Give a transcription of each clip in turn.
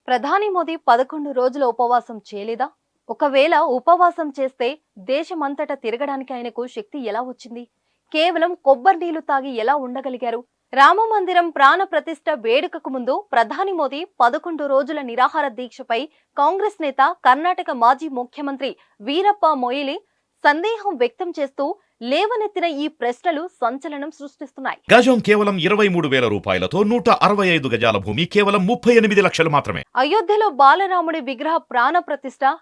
ప్రధాని మోదీ 11 రోజుల ఉపవాసం చేయలేదా? ఒకవేళ ఉపవాసం చేస్తే దేశమంతటా తిరగడానికి ఆయనకు శక్తి ఎలా వచ్చింది? కేవలం కొబ్బరి నీళ్లు తాగి ఎలా ఉండగలిగారు? రామ మందిరం ప్రాణ ప్రతిష్ఠ వేడుకకు ముందు ప్రధాని మోదీ 11 రోజుల నిరాహార దీక్షపై కాంగ్రెస్ నేత కర్ణాటక మాజీ ముఖ్యమంత్రి వీరప్ప మొయిలీ సందేహం వ్యక్తం చేస్తూ లేవనెత్తిన ఈ ప్రశ్నలు సంచలనం సృష్టిస్తున్నాయి. గజం కేవలం 23,000 రూపాయలతో 165 గజాల భూమి కేవలం 38 లక్షలు మాత్రమే. అయోధ్యలో బాలరాముడి విగ్రహ ప్రాణ ప్రతిష్ఠ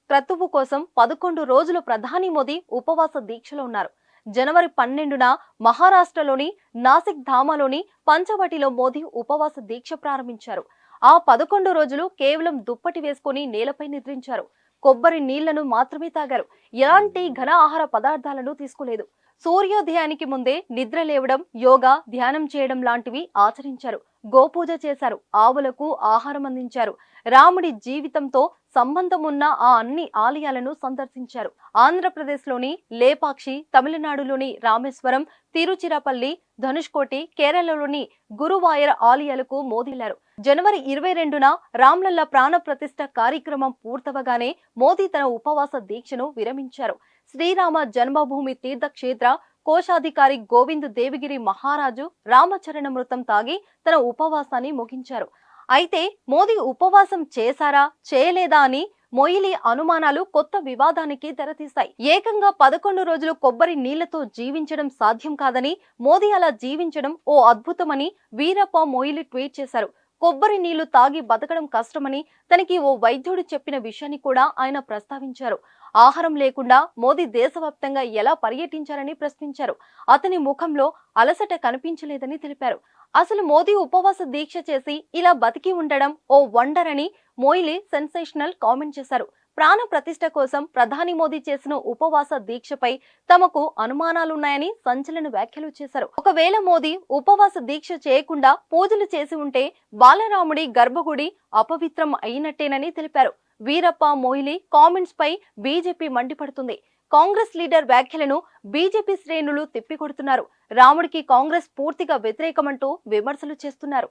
క్రతువు కోసం 11 రోజులు ప్రధాని మోదీ ఉపవాస దీక్షలో ఉన్నారు. జనవరి 12న మహారాష్ట్రలోని నాసిక్ ధామాలోని పంచవటిలో మోదీ ఉపవాస దీక్ష ప్రారంభించారు. ఆ 11 రోజులు కేవలం దుప్పటి వేసుకుని నేలపై నిద్రించారు. కొబ్బరి నీళ్లను మాత్రమే తాగారు. ఎలాంటి ఘన ఆహార పదార్థాలను తీసుకోలేదు. సూర్యోదయానికి ముందే నిద్ర లేవడం, యోగా, ధ్యానం చేయడం లాంటివి ఆచరించారు. గోపూజ చేశారు. ఆవులకు ఆహారం అందించారు. రాముడి జీవితంతో సంబంధం ఉన్న ఆ అన్ని ఆలయాలను సందర్శించారు. ఆంధ్రప్రదేశ్లోని లేపాక్షి, తమిళనాడులోని రామేశ్వరం, తిరుచిరాపల్లి, ధనుష్కోటి, కేరళలోని గురువాయూర్ ఆలయాలకు మోదీ వెళ్లారు. జనవరి 22న రామ్లల్లా ప్రాణ ప్రతిష్ఠ కార్యక్రమం పూర్తవగానే మోదీ తన ఉపవాస దీక్షను విరమించారు. శ్రీరామ జన్మభూమి తీర్థక్షేత్ర కోశాధికారి గోవింద్ దేవగిరి మహారాజు రామచరణమృతం తాగి తన ఉపవాసాన్ని ముగించారు. అయితే మోదీ ఉపవాసం చేశారా చేయలేదా అని మొయిలీ అనుమానాలు కొత్త వివాదానికి తెరతీశాయి. ఏకంగా 11 రోజులు కొబ్బరి నీళ్లతో జీవించడం సాధ్యం కాదని, మోదీ అలా జీవించడం ఓ అద్భుతమని వీరప్ప మొయిలీ ట్వీట్ చేశారు. కొబ్బరి నీళ్లు తాగి బతకడం కష్టమని తనకి ఓ వైద్యుడు చెప్పిన విషయాన్ని కూడా ఆయన ప్రస్తావించారు. ఆహారం లేకుండా మోదీ దేశవ్యాప్తంగా ఎలా పర్యటించారని ప్రశ్నించారు. అతని ముఖంలో అలసట కనిపించలేదని తెలిపారు. అసలు మోదీ ఉపవాస దీక్ష చేసి ఇలా బతికి ఉండడం ఓ వండర్ అని మొయిలీ సెన్సేషనల్ కామెంట్ చేశారు. ప్రాణ ప్రతిష్ఠ కోసం ప్రధాని మోదీ చేసిన ఉపవాస దీక్షపై తమకు అనుమానాలున్నాయని సంచలన వ్యాఖ్యలు చేశారు. ఒకవేళ మోదీ ఉపవాస దీక్ష చేయకుండా పూజలు చేసి ఉంటే బాలరాముడి గర్భగుడి అపవిత్రం అయినట్టేనని తెలిపారు. వీరప్ప మొయిలీ కామెంట్స్ పై బీజేపీ మండిపడుతుంది. కాంగ్రెస్ లీడర్ వ్యాఖ్యలను బీజేపీ శ్రేణులు తిప్పికొడుతున్నారు. రాముడికి కాంగ్రెస్ పూర్తిగా వ్యతిరేకమంటూ విమర్శలు చేస్తున్నారు.